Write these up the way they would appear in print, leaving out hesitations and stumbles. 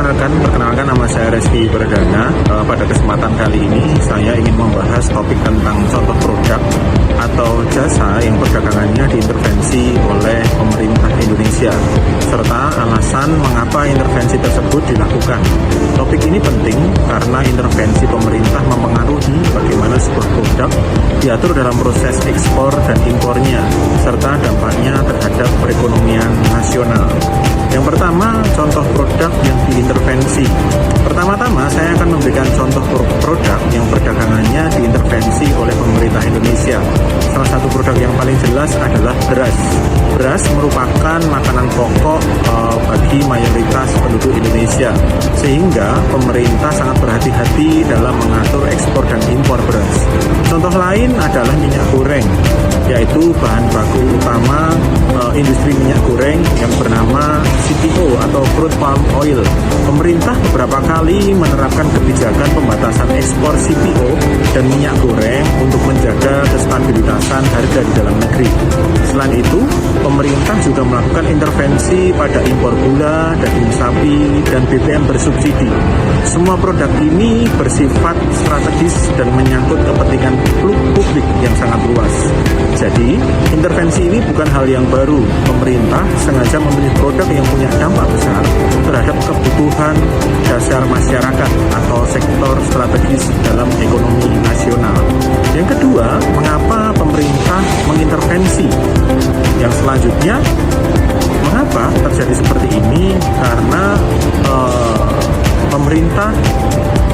rekan-rekan, perkenalkan nama saya Reski Perdana. Pada kesempatan kali ini saya ingin membahas topik tentang contoh produk atau jasa yang perdagangannya diintervensi oleh pemerintah Indonesia, serta alasan mengapa intervensi tersebut dilakukan. Topik ini penting karena intervensi pemerintah mempengaruhi bagaimana sebuah produk diatur dalam proses ekspor dan impornya, serta dampaknya terhadap perekonomian nasional. Yang pertama, contoh produk yang diintervensi. Pertama-tama, saya akan memberikan contoh produk yang perdagangannya diintervensi oleh pemerintah Indonesia. Salah satu produk yang paling jelas adalah beras. Beras merupakan makanan pokok bagi mayoritas penduduk Indonesia, sehingga pemerintah sangat berhati-hati dalam mengatur ekspor dan impor beras. Contoh lain adalah minyak goreng, yaitu bahan baku utama industri minyak goreng yang bernama CPO atau crude palm oil. Pemerintah beberapa kali menerapkan kebijakan pembatasan ekspor CPO dan minyak goreng untuk menjaga kestabilitasan harga di dalam negeri. Selain itu, pemerintah juga melakukan intervensi pada impor gula, daging sapi, dan BBM bersubsidi. Semua produk ini bersifat strategis dan menyangkut kepentingan publik yang sangat luas. Jadi, intervensi ini bukan hal yang baru. Pemerintah sengaja memilih produk yang punya dampak besar terhadap kebutuhan dasar masyarakat atau sektor strategis dalam ekonomi nasional. Yang kedua, mengapa pemerintah mengintervensi? Yang selanjutnya, mengapa terjadi seperti ini? Karena pemerintah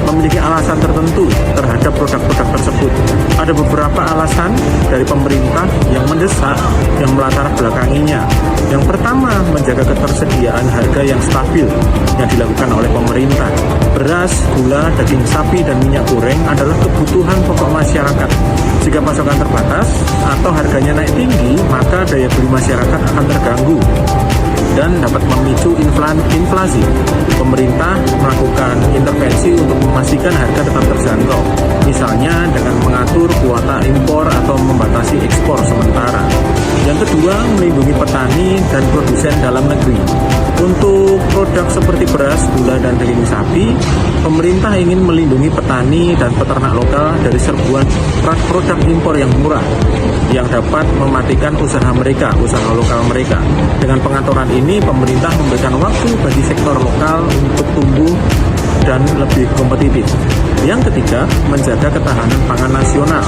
memiliki alasan tertentu terhadap produk-produk tersebut. Ada beberapa alasan dari pemerintah yang mendesak, yang melatar belakanginya. Yang pertama, menjaga ketersediaan harga yang stabil yang dilakukan oleh pemerintah. Beras, gula, daging sapi, dan minyak goreng adalah kebutuhan pokok masyarakat. Jika pasokan terbatas atau harganya naik tinggi, maka daya beli masyarakat akan terganggu dan dapat memicu inflasi. Pemerintah melakukan intervensi untuk memastikan harga tetap terjangkau, misalnya dengan mengatur kuota impor atau membatasi ekspor sementara. Yang kedua, melindungi petani dan produsen dalam negeri. Untuk produk seperti beras, gula, dan daging sapi, pemerintah ingin melindungi petani dan peternak lokal dari serbuan produk impor yang murah yang dapat mematikan usaha lokal mereka. Dengan pengaturan ini, pemerintah memberikan waktu bagi sektor lokal untuk tumbuh dan lebih kompetitif. Yang ketiga, menjaga ketahanan pangan nasional.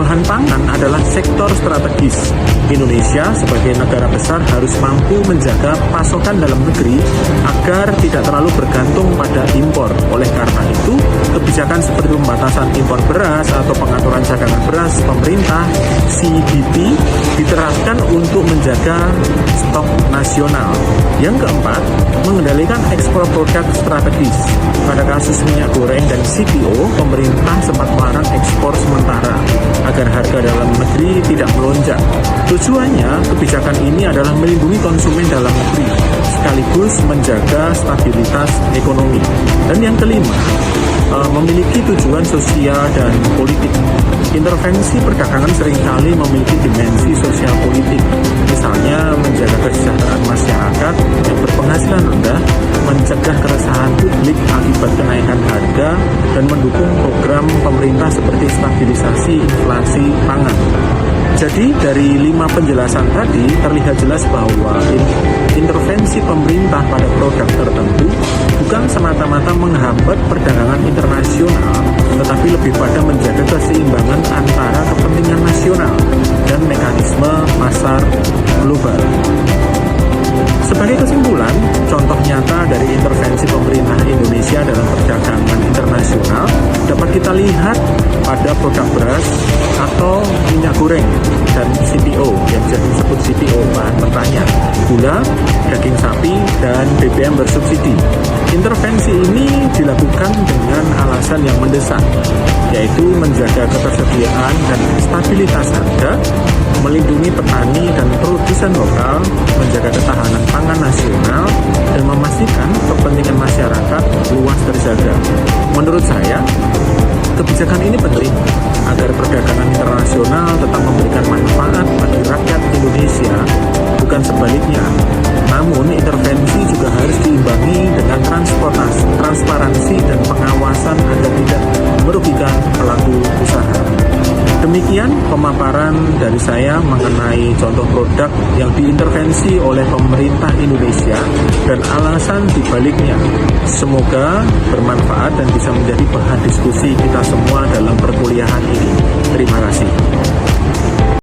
Bahan pangan adalah sektor strategis. Indonesia sebagai negara besar harus mampu menjaga pasokan dalam negeri agar tidak terlalu bergantung pada impor. Oleh karena itu, kebijakan seperti pembatasan impor beras atau pengaturan cadangan beras pemerintah CBP diterapkan untuk menjaga stok nasional. Yang keempat, mengendalikan ekspor produk strategis. Pada kasus minyak goreng dan CPO, pemerintah sempat melarang ekspor sementara agar harga dalam negeri tidak melonjak. Tujuannya, kebijakan ini adalah melindungi konsumen dalam negeri, sekaligus menjaga stabilitas ekonomi. Dan yang kelima, memiliki tujuan sosial dan politik. Intervensi perdagangan seringkali memiliki dimensi sosial politik, misalnya menjaga kesejahteraan masyarakat yang berpenghasilan rendah, mencegah keresahan publik akibat kenaikan harga, dan mendukung program pemerintah seperti stabilisasi inflasi pangan. Jadi dari 5 penjelasan tadi terlihat jelas bahwa intervensi pemerintah pada produk tertentu bukan semata-mata menghambat perdagangan internasional, tetapi lebih pada menjaga keseimbangan antara kepentingan nasional dan mekanisme pasar global. Sebagai kesimpulan, contoh nyata dari intervensi pemerintah Indonesia dalam perdagangan internasional dapat kita lihat pada produk beras atau minyak goreng dan CPO yang bisa disebut CPO bahan mentahnya, gula, daging sapi, dan BBM bersubsidi. Intervensi ini dilakukan dengan alasan yang mendesak, yaitu menjaga ketersediaan dan stabilitas harga, melindungi petani dan produsen lokal, menjaga ketahanan pangan nasional, dan memastikan kepentingan masyarakat luas terjaga. Menurut saya, kebijakan ini penting agar perdagangan internasional tetap memberikan manfaat bagi rakyat Indonesia, bukan sebaliknya. Namun, intervensi juga harus diimbangi dengan transparansi dan pengawasan agar tidak merugikan pelaku usaha. Demikian pemaparan dari saya mengenai contoh produk yang diintervensi oleh pemerintah Indonesia dan alasan dibaliknya. Semoga bermanfaat dan bisa menjadi bahan diskusi kita semua dalam perkuliahan ini. Terima kasih.